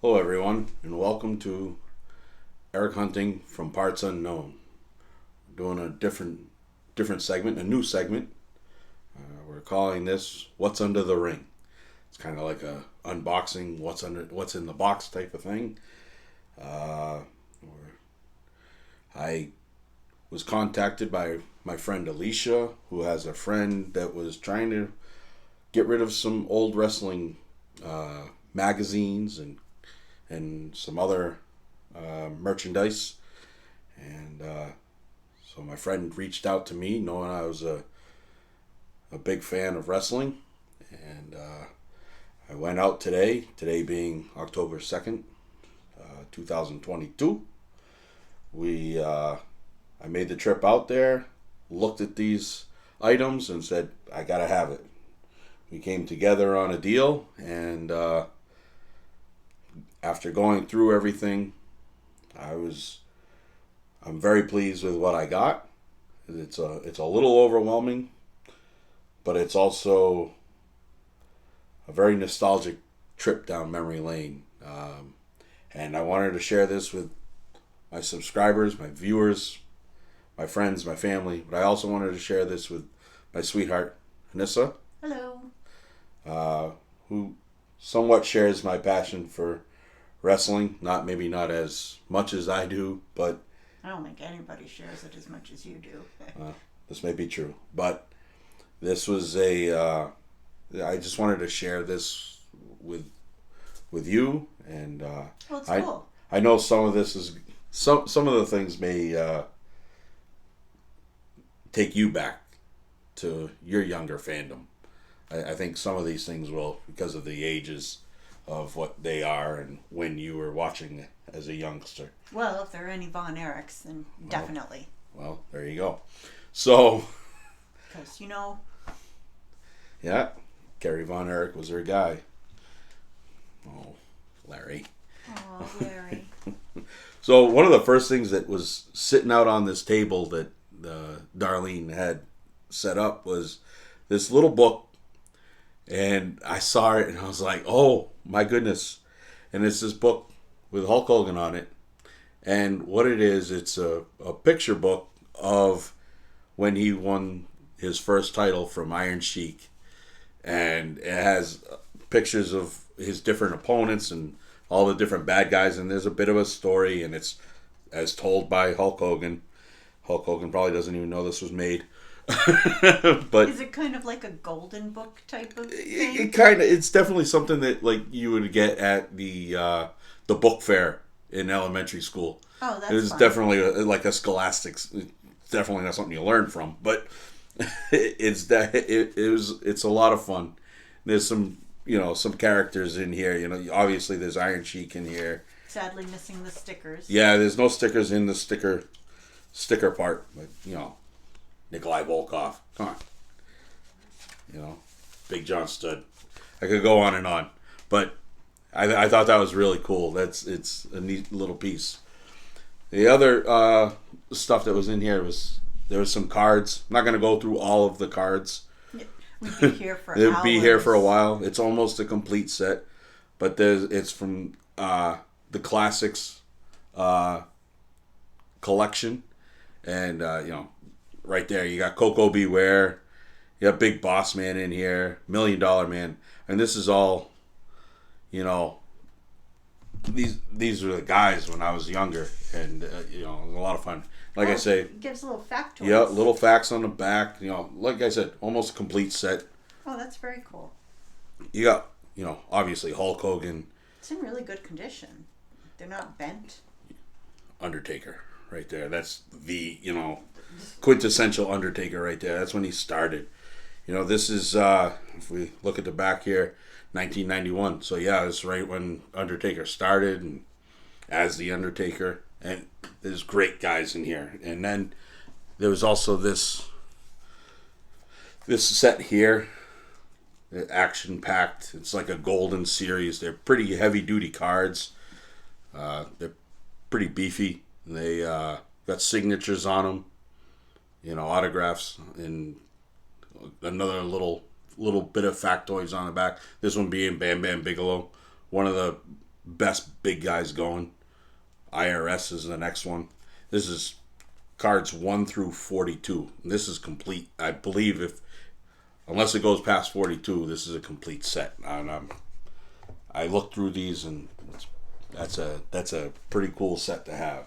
Hello, everyone, and welcome to Eric Hunting from Parts Unknown. We're doing a different segment, a new segment. We're calling this "What's Under the Ring." It's kind of like a unboxing, what's in the box type of thing. Uh, I was contacted by my friend Alisha, who has a friend that was trying to get rid of some old wrestling magazines and some other merchandise. And so my friend reached out to me, knowing I was a big fan of wrestling. And I went out today being October 2nd, 2022. I made the trip out there, looked at these items, and said, I gotta have it. We came together on a deal, and after going through everything, I'm very pleased with what I got. It's a little overwhelming, but it's also a very nostalgic trip down memory lane. And I wanted to share this with my subscribers, my viewers, my friends, my family. But I also wanted to share this with my sweetheart, Anissa. Hello. Who somewhat shares my passion for wrestling. Maybe not as much as I do, but I don't think anybody shares it as much as you do. this may be true. But this was I just wanted to share this with you, and Well, it's cool. I know some of this is some of the things may take you back to your younger fandom. I think some of these things will, because of the ages of what they are and when you were watching as a youngster. Well, if there are any Von Erichs, then definitely. Well, there you go. So, Because, yeah, Gary Von Erich was her guy. Oh, Larry. Oh, Larry. So one of the first things that was sitting out on this table that Darlene had set up was this little book. And I saw it and I was like, oh my goodness. And it's this book with Hulk Hogan on it. And what it is, it's a picture book of when he won his first title from Iron Sheik. And it has pictures of his different opponents and all the different bad guys. And there's a bit of a story, and it's as told by Hulk Hogan. Hulk Hogan probably doesn't even know this was made. But is it kind of like a golden book type of thing? It's definitely something that like you would get at the book fair in elementary school. Oh, that's It's fun. definitely like a scholastics. It's definitely not something you learn from, but it's a lot of fun. There's some characters in here. Obviously there's Iron Sheik in here. Sadly missing the stickers. Yeah, there's no stickers in the sticker part, but Nikolai Volkov. Come on. Big John Studd. I could go on and on. But I thought that was really cool. It's a neat little piece. The other stuff that was in here there was some cards. I'm not going to go through all of the cards. We'd be here for It'd hours. be here for a while. It's almost a complete set. But it's from the Classics collection. And, right there, you got Coco Beware, you got Big Boss Man in here, $1 Million Man, and this is all, these were the guys when I was younger, and it was a lot of fun. Like I say, it gives little factoids. yeah, little facts on the back. Like I said, almost a complete set. Oh, that's very cool. You got, obviously Hulk Hogan, It's in really good condition. They're not bent. Undertaker, right there. That's the quintessential Undertaker right there. That's when he started. This is if we look at the back here, 1991. So yeah, it's right when Undertaker started and as the Undertaker. And there's great guys in here. And then there was also this set here, action packed. It's like a golden series. They're pretty heavy duty cards. They're pretty beefy. They got signatures on them. Autographs, and another little bit of factoids on the back. This one being Bam Bam Bigelow, one of the best big guys going. IRS is the next one. This is cards 1 through 42. And this is complete. I believe unless it goes past 42, this is a complete set. And I looked through these, and that's a pretty cool set to have.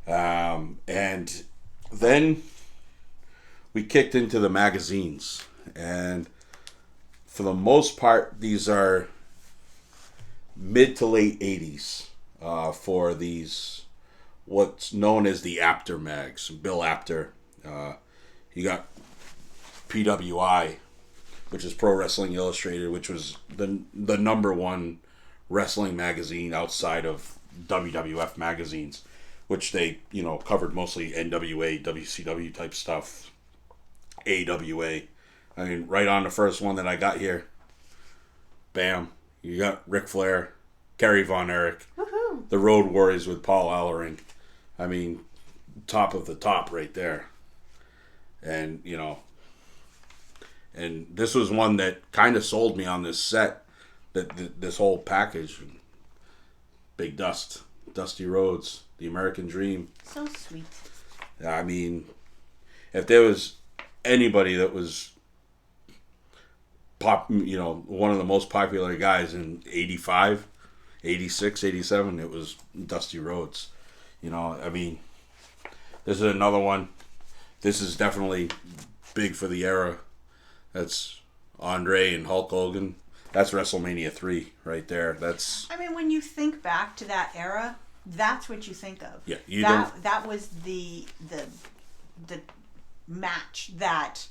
And then we kicked into the magazines, and for the most part, these are mid to late 80s for these what's known as the Apter mags. Bill Apter. You got PWI, which is Pro Wrestling Illustrated, which was the number one wrestling magazine outside of WWF magazines, which they covered mostly NWA, WCW type stuff, AWA. I mean, right on the first one that I got here, bam, you got Ric Flair, Kerry Von Erich, Woohoo! the Road Warriors with Paul Ellering. I mean, top of the top right there. And, and this was one that kind of sold me on this set, this whole package. Big Dust, Dusty Rhodes, The American Dream. So sweet. I mean, if there was anybody that was one of the most popular guys in 85, 86, 87, it was Dusty Rhodes. I mean, this is another one. This is definitely big for the era. That's Andre and Hulk Hogan. That's WrestleMania 3 right there. I mean, when you think back to that era, that's what you think of. Yeah, that was the match that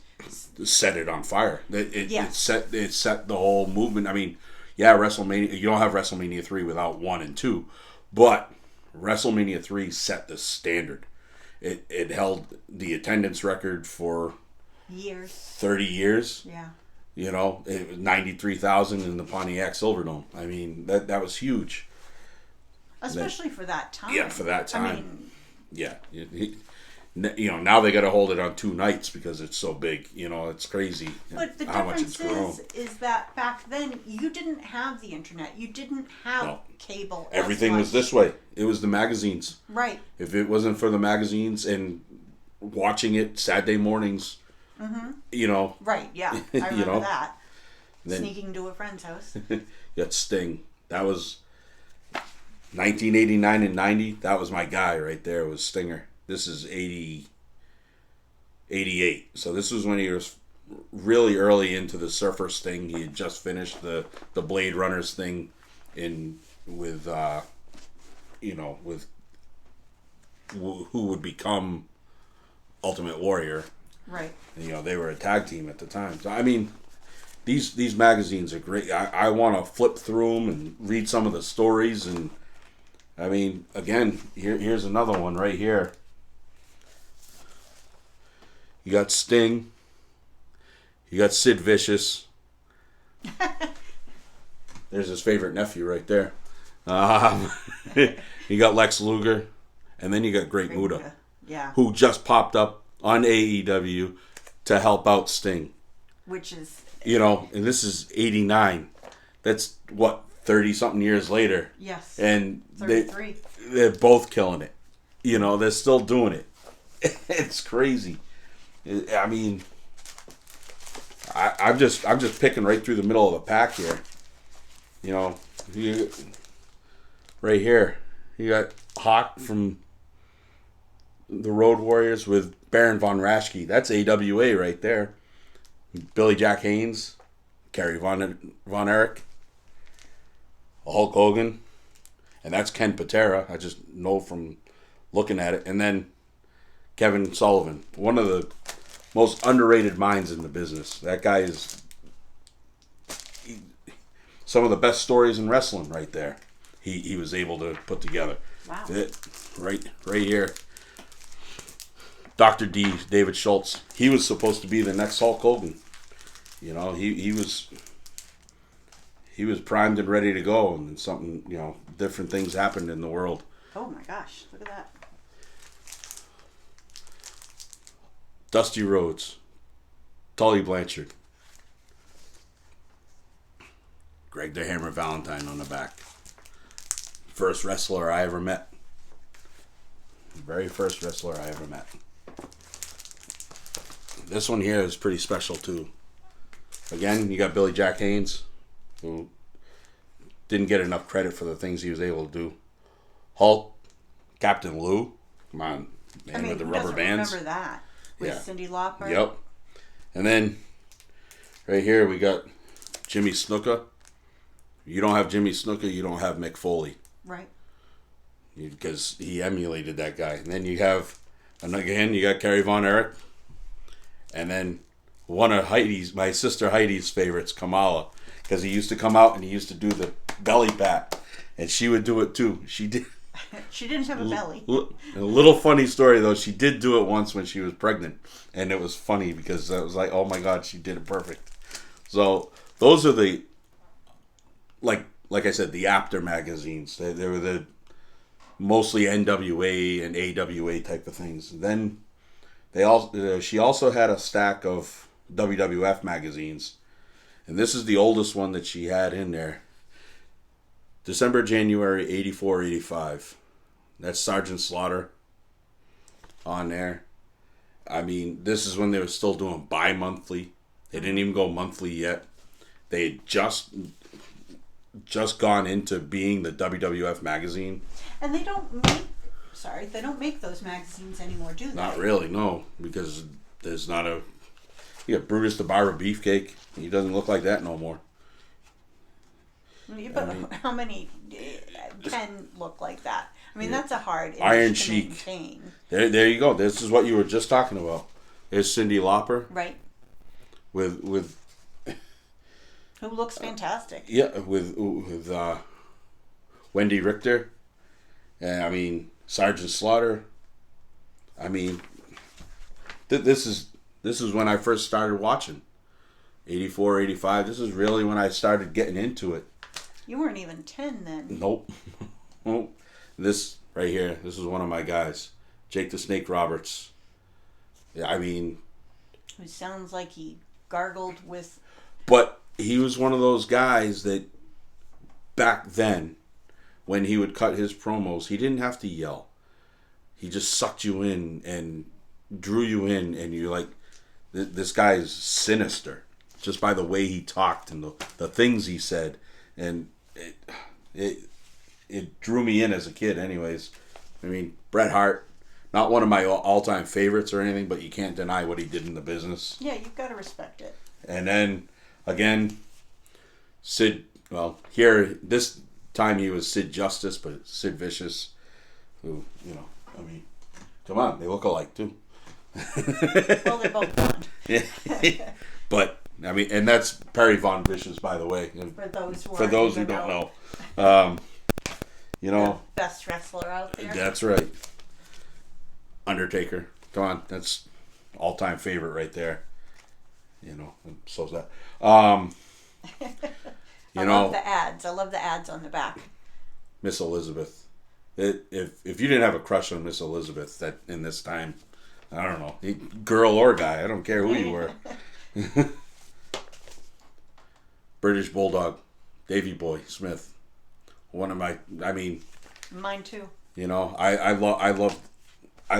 set it on fire. Yeah. It set the whole movement. I mean, yeah, WrestleMania. You don't have WrestleMania 3 without 1 and 2, but WrestleMania 3 set the standard. It held the attendance record for 30 years. Yeah. It was 93,000 in the Pontiac Silverdome. I mean, that was huge. Especially for that time. Yeah, for that time. I mean, yeah. Now they got to hold it on 2 nights because it's so big. It's crazy but the how much it's difference grown. is that back then you didn't have the internet. You didn't have No. cable. Everything was this way. It was the magazines. Right. If it wasn't for the magazines and watching it Saturday mornings, Right, yeah. I remember that. then- Sneaking to a friend's house. you got Sting. That was 1989 and 90. That was my guy right there, was Stinger. This is 88. So this was when he was really early into the Surfers thing. He had just finished the Blade Runners thing with who would become Ultimate Warrior. Right. And, they were a tag team at the time. So I mean, these magazines are great. I want to flip through them and read some of the stories. And I mean, again, here's another one right here. You got Sting. You got Sid Vicious. There's his favorite nephew right there. You got Lex Luger. And then you got Great Muta. Yeah. Who just popped up on AEW to help out Sting. Which is... and this is 89. That's, 30-something years later. Yes. And 33. they're both killing it. They're still doing it. It's crazy. I mean, I'm just picking right through the middle of the pack here. Right here, you got Hawk from the Road Warriors with Baron Von Raschke. That's AWA right there. Billy Jack Haynes, Kerry Von Erich, Hulk Hogan, and that's Ken Patera. I just know from looking at it. And then Kevin Sullivan, one of the most underrated minds in the business. That guy is some of the best stories in wrestling right there. He was able to put together. Wow. Right here. Dr. D, David Schultz. He was supposed to be the next Hulk Hogan. He was primed and ready to go, and then something, different things happened in the world. Oh my gosh, look at that. Dusty Rhodes, Tully Blanchard, Greg the Hammer Valentine on the back. First wrestler I ever met. Very first wrestler I ever met. This one here is pretty special too. Again, you got Billy Jack Haynes, who didn't get enough credit for the things he was able to do. Hulk, Captain Lou, come on, man, with the rubber bands. Remember that with Cyndi Lauper? Yep. And then right here we got Jimmy Snuka. You don't have Jimmy Snuka, you don't have Mick Foley. Right. Because he emulated that guy. And then you have, and again, you got Kerry Von Erich. And then one of my sister Heidi's favorites, Kamala. Because he used to come out and he used to do the belly pat. And she would do it too. She did. She didn't have a belly. A little funny story though. She did do it once when she was pregnant. And it was funny because I was like, oh my God, she did it perfect. So those are the, like I said, the Apter magazines. They were the mostly NWA and AWA type of things. Then she also had a stack of WWF magazines, and this is the oldest one that she had in there. December, January, 84, 85. That's Sergeant Slaughter on there. I mean, this is when they were still doing bi-monthly. They didn't even go monthly yet. They had just gone into being the WWF magazine. And they don't make those magazines anymore, do they? Not really, no, because there's not a. You got Brutus the Barber Beefcake. He doesn't look like that no more. Yeah, but how many can look like that? I mean, that's a hard Iron to Sheik. maintain. There you go. This is what you were just talking about. There's Cyndi Lauper. Right. With who looks fantastic. Yeah, with Wendy Richter. And I mean, Sergeant Slaughter. I mean, this is when I first started watching. 84, 85. This is really when I started getting into it. You weren't even 10 then. Nope. Nope. This right here, this is one of my guys. Jake the Snake Roberts. Yeah, I mean... Who sounds like he gargled with... But he was one of those guys that back then, when he would cut his promos, he didn't have to yell. He just sucked you in and drew you in, and you're like, this guy is sinister. Just by the way he talked and the things he said. And it drew me in as a kid anyways. I mean, Bret Hart, not one of my all-time favorites or anything, but you can't deny what he did in the business. Yeah, you've got to respect it. And then, again, Sid, well, here, this time he was Sid Justice, but Sid Vicious, who, you know, I mean, come on, they look alike too. Well, they're both blonde. But, I mean, and that's Perry Von Vicious, by the way. For those who don't know. You know. The best wrestler out there. That's right. Undertaker. Come on, that's all-time favorite right there. You know, so's that. I love the ads. I love the ads on the back. Miss Elizabeth. If you didn't have a crush on Miss Elizabeth that in this time, I don't know, girl or guy, I don't care who you were. British Bulldog, Davy Boy Smith. One of my, I mean, mine too. You know, I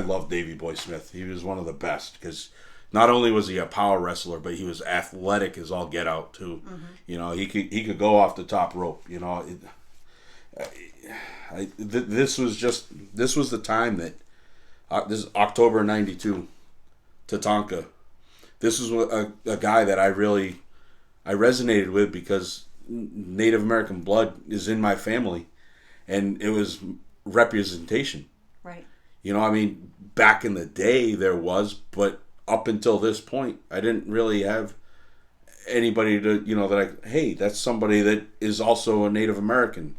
love Davy Boy Smith. He was one of the best because not only was he a power wrestler, but he was athletic as all get out too. Mm-hmm. You know, he could go off the top rope. You know, this was the time that this is October '92, Tatanka. This is a guy that I resonated with because Native American blood is in my family, and it was representation. Right. You know, I mean, back in the day there was, but up until this point, I didn't really have anybody to, you know, hey, that's somebody that is also a Native American.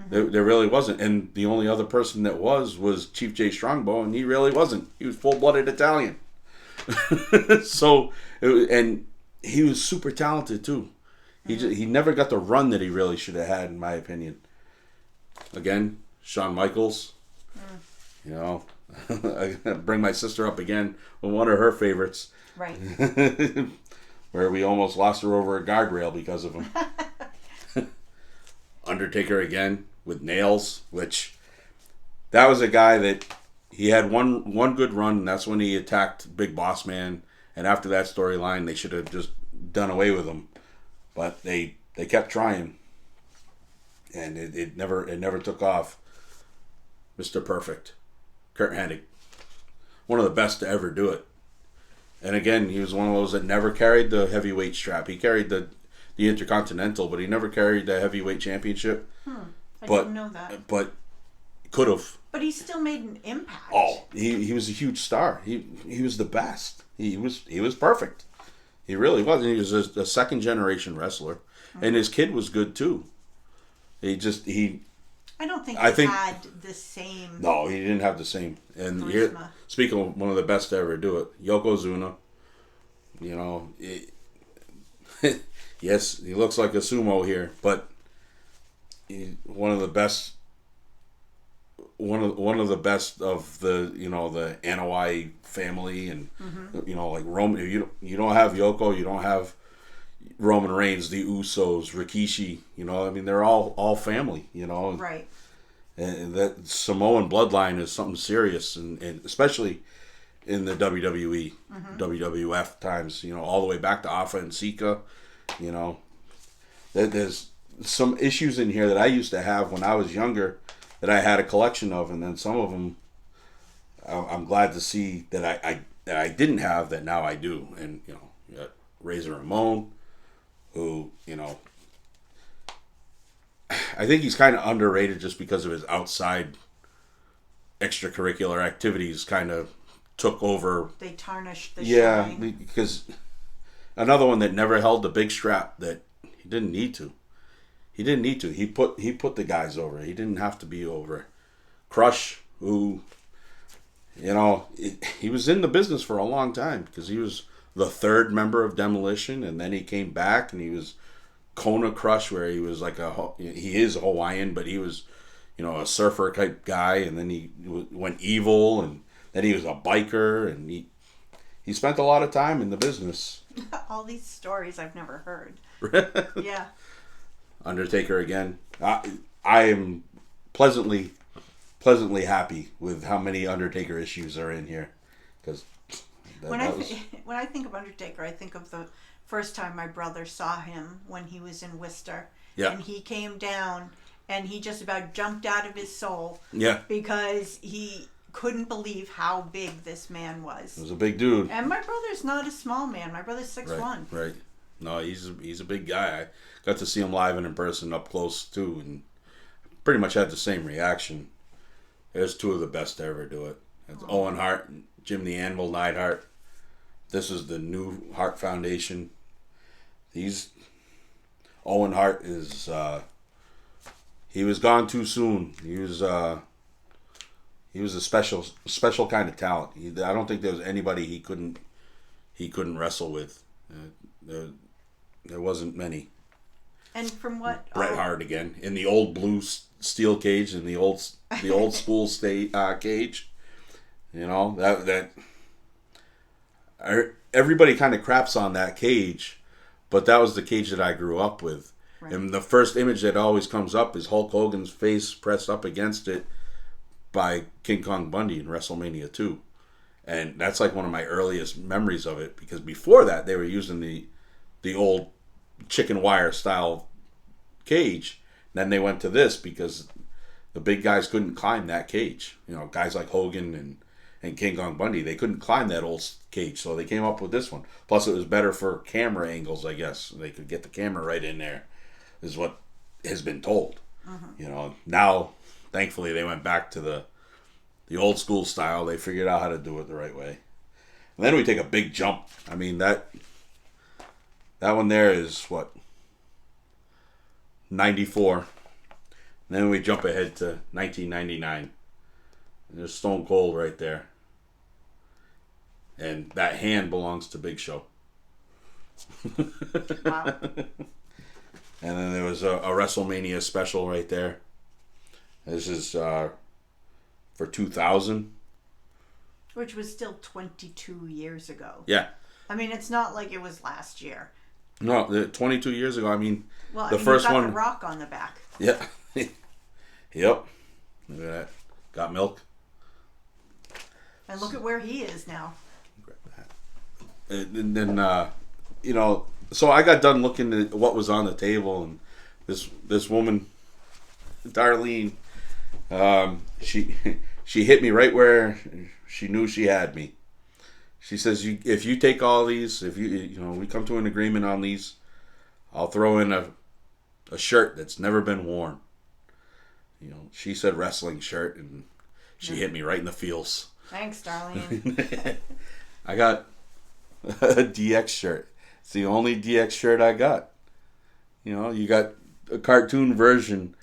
Mm-hmm. There really wasn't. And the only other person that was Chief Jay Strongbow, and he really wasn't. He was full-blooded Italian. So, and he was super talented too. He never got the run that he really should have had, in my opinion. Again, Shawn Michaels. You know, I bring my sister up again with one of her favorites. Right. Where we almost lost her over a guardrail because of him. Undertaker again. with nails, which that was a guy that he had one good run, and that's when he attacked Big Boss Man. And after that storyline, they should have just done away with him, but they kept trying, and it never took off. Mr. Perfect, Kurt Hennig, one of the best to ever do it. And again, he was one of those that never carried the heavyweight strap. He carried the Intercontinental, but he never carried the heavyweight championship. I didn't know that. But could have. But he still made an impact. Oh, he was a huge star. He was the best. He was perfect. He really was. And he was a second generation wrestler, and his kid was good too. I don't think he had the same. No, he didn't have the same. And charisma. Speaking of one of the best to ever do it, Yokozuna. You know, yes, he looks like a sumo here, but one of the best. One of the best of the the Anoa'i family, and like Roman. You don't have Yoko, you don't have Roman Reigns, the Usos, Rikishi. I mean, they're all family. Right. And that Samoan bloodline is something serious, and especially in the WWE, WWF times. All the way back to Afa and Sika. There's some issues in here that I used to have when I was younger, that I had a collection of, and then some of them I'm glad to see that I didn't have, that now I do. And you got Razor Ramon, who I think he's kind of underrated just because of his outside extracurricular activities. Kind of took over. They tarnished the shine. Because another one that never held the big strap, that he didn't need to. He didn't need to. He put the guys over. He didn't have to be over. Crush, who, he was in the business for a long time, because he was the third member of Demolition, and then he came back and he was Kona Crush, where he was like he is Hawaiian, but he was, a surfer type guy, and then he went evil, and then he was a biker, and he spent a lot of time in the business. All these stories I've never heard. Yeah. Undertaker again. I am pleasantly happy with how many Undertaker issues are in here, because when I think of Undertaker, I think of the first time my brother saw him when he was in Worcester. Yeah. And he came down and he just about jumped out of his soul. Yeah. Because he couldn't believe how big this man was. He was a big dude. And my brother's not a small man. My brother's 6'1". Right. No, he's a big guy. I got to see him live and in person up close too, and pretty much had the same reaction. There's two of the best to ever do it. It's Owen Hart and Jim the Anvil Neidhart. This is the new Hart Foundation. Owen Hart is he was gone too soon. He was a special kind of talent. I don't think there was anybody he couldn't wrestle with. There wasn't many. And from what Bret Hart again in the old blue steel cage, in the old school cage. Everybody kind of craps on that cage, but that was the cage that I grew up with. Right. And the first image that always comes up is Hulk Hogan's face pressed up against it by King Kong Bundy in WrestleMania 2. And that's like one of my earliest memories of it, because before that they were using the old chicken wire style cage. Then they went to this because the big guys couldn't climb that cage. Guys like Hogan and King Kong Bundy, they couldn't climb that old cage, so they came up with this one. Plus, it was better for camera angles, I guess. They could get the camera right in there, is what has been told. Now, thankfully, they went back to the old school style. They figured out how to do it the right way. And then we take a big jump. I mean, that one there is what, 94. And then we jump ahead to 1999. And there's Stone Cold right there. And that hand belongs to Big Show. Wow. And then there was a WrestleMania special right there. This is for 2000. Which was still 22 years ago. Yeah. I mean, it's not like it was last year. No, 22 years ago. I mean, well, the first you've got one. The Rock on the back. Yeah. Yep. Look at that. Got milk. And look at where he is now. Grab that. And then, so I got done looking at what was on the table, and this woman, Darlene, she hit me right where she knew she had me. She says, if you take all these, if we come to an agreement on these, I'll throw in a shirt that's never been worn. She said wrestling shirt, and she hit me right in the feels. Thanks, Darlene. I got a DX shirt. It's the only DX shirt I got. You got a cartoon version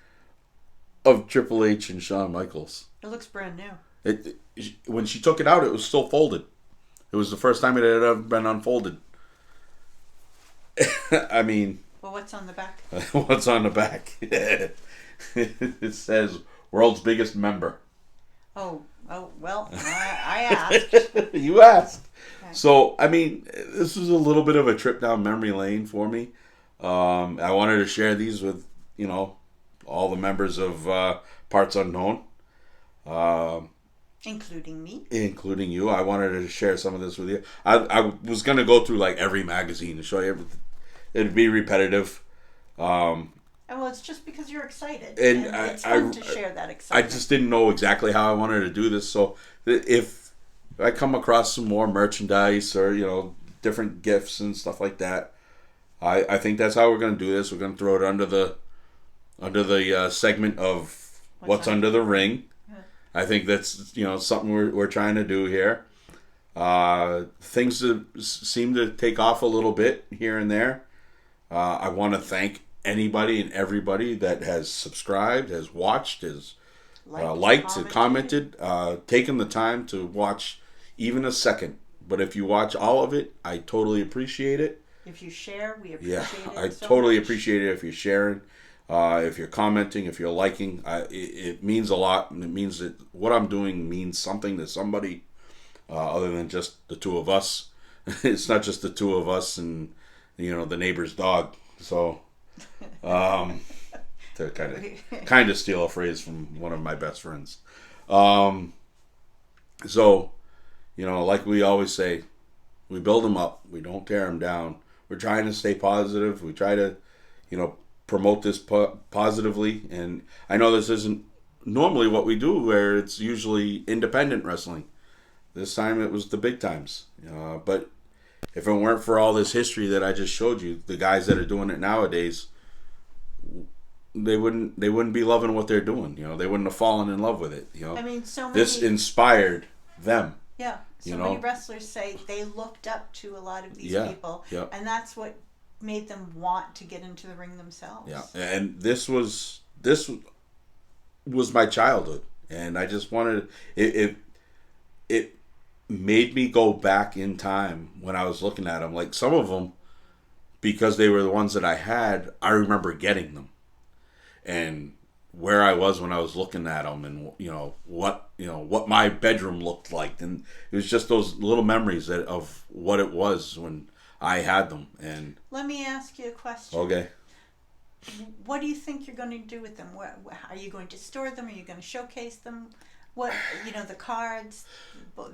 of Triple H and Shawn Michaels. It looks brand new. When she took it out, it was still folded. It was the first time it had ever been unfolded. I mean... Well, what's on the back? What's on the back? It says, world's biggest member. Oh, well, I asked. You asked. Okay. So, I mean, this was a little bit of a trip down memory lane for me. I wanted to share these with, all the members of Parts Unknown. Including me. Including you. I wanted to share some of this with you. I was going to go through like every magazine to show you everything. It'd be repetitive. Well, it's just because you're excited. And it's fun to share that excitement. I just didn't know exactly how I wanted to do this. So if I come across some more merchandise or, different gifts and stuff like that, I think that's how we're going to do this. We're going to throw it under the segment of What's Under the Ring. I think that's something we're trying to do here. Things that seem to take off a little bit here and there. I want to thank anybody and everybody that has subscribed, has watched, has liked, commented, taken the time to watch even a second. But if you watch all of it, I totally appreciate it. If you share, we appreciate it. I totally appreciate it if you're sharing. If you're commenting, if you're liking, it means a lot, and it means that what I'm doing means something to somebody other than just the two of us. It's not just the two of us and the neighbor's dog. So, to kind of steal a phrase from one of my best friends. So, like we always say, we build them up. We don't tear them down. We're trying to stay positive. We try to, promote this positively. And I know this isn't normally what we do, where it's usually independent wrestling. This time it was the big times. But if it weren't for all this history that I just showed you, the guys that are doing it nowadays, they wouldn't be loving what they're doing. They wouldn't have fallen in love with it. I mean, this inspired them. Yeah. So many wrestlers say they looked up to a lot of these people, and that's what made them want to get into the ring themselves. Yeah, and this was my childhood, and I just wanted it made me go back in time when I was looking at them. Like some of them, because they were the ones that I had, I remember getting them, and where I was when I was looking at them, and what my bedroom looked like, and it was just those little memories of what it was when I had them. And let me ask you a question. Okay. What do you think you're going to do with them? Are you going to store them? Are you going to showcase them? What the cards,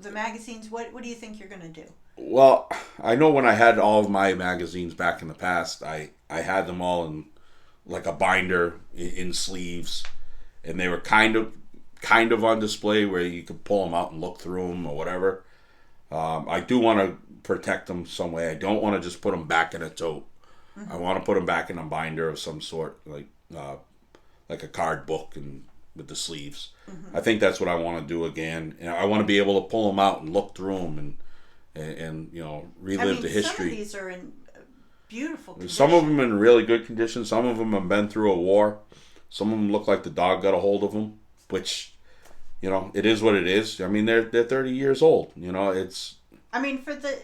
the magazines? What do you think you're going to do? Well, I know when I had all of my magazines back in the past, I had them all in like a binder in sleeves, and they were kind of on display where you could pull them out and look through them or whatever. I do want to protect them some way. I don't want to just put them back in a tote. Mm-hmm. I want to put them back in a binder of some sort, like a card book and with the sleeves. Mm-hmm. I think that's what I want to do again. And I want to be able to pull them out and look through them and relive the history. Some of these are in beautiful condition. Some of them in really good condition. Some of them have been through a war. Some of them look like the dog got a hold of them, which, it is what it is. I mean, they're 30 years old. It's... I mean, for the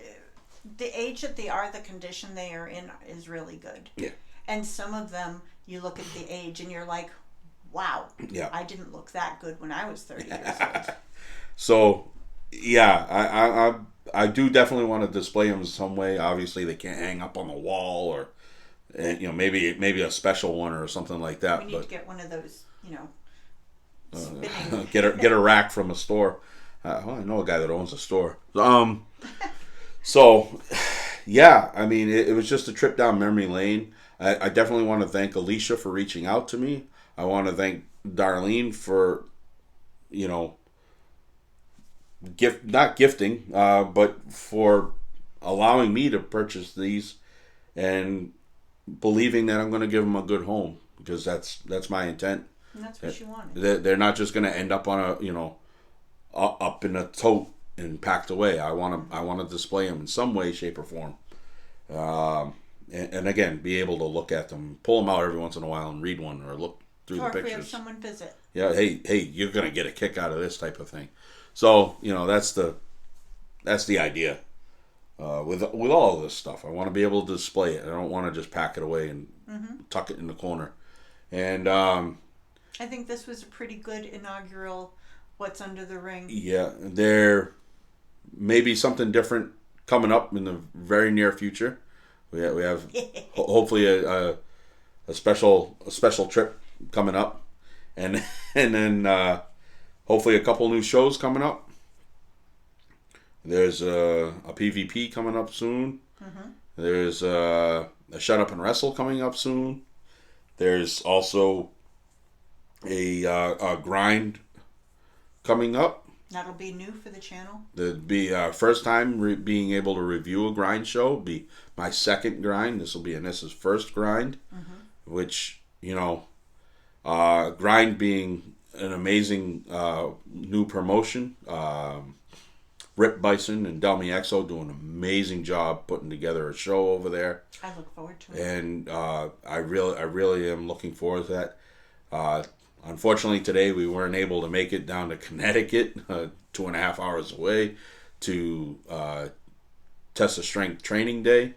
age that they are, the condition they are in is really good. Yeah. And some of them, you look at the age and you're like, wow, yeah, I didn't look that good when I was 30 years old. So, yeah, I do definitely want to display them in some way. Obviously, they can't hang up on the wall or, maybe a special one or something like that. We need to get one of those, spinning. Get a rack from a store. Well, I know a guy that owns a store. So, yeah, I mean, it was just a trip down memory lane. I definitely want to thank Alisha for reaching out to me. I want to thank Darlene for, you know, not gifting, but for allowing me to purchase these and believing that I'm going to give them a good home, because that's my intent. And that's what you wanted. They're not just going to end up on up in a tote and packed away. I want to display them in some way, shape, or form. And again, be able to look at them, pull them out every once in a while and read one or look through the Or if pictures. we have someone visit. Yeah, hey, you're gonna get a kick out of this type of thing. So that's the idea. With all of this stuff, I want to be able to display it. I don't want to just pack it away and tuck it in the corner. And I think this was a pretty good inaugural What's Under the Ring. yeah, there may be something different coming up in the very near future. We have hopefully a special trip coming up, and then hopefully a couple new shows coming up. There's a PvP coming up soon. Mm-hmm. There's a Shut Up and Wrestle coming up soon. There's also a grind coming up. That'll be new for the channel. It'll be first time being able to review a grind show. It'll be my second grind. This will be Anissa's first grind, which, grind being an amazing new promotion. Rip Bison and Delmy Exo do an amazing job putting together a show over there. I look forward to it. And I really am looking forward to that. Unfortunately, today we weren't able to make it down to Connecticut, 2.5 hours away, to test a strength training day.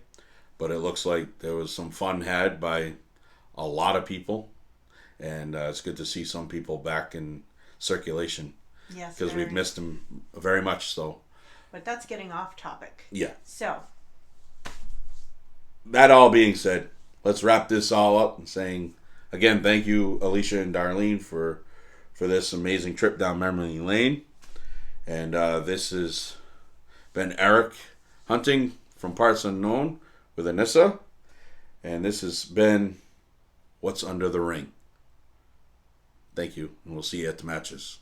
But it looks like there was some fun had by a lot of people. And it's good to see some people back in circulation. Yes, because we've missed them very much so. But that's getting off topic. Yeah. So, that all being said, let's wrap this all up and saying, again, thank you, Alisha and Darlene, for this amazing trip down memory lane. And this has been Eric Hunting from Parts Unknown with Anissa. And this has been What's Under the Ring. Thank you, and we'll see you at the matches.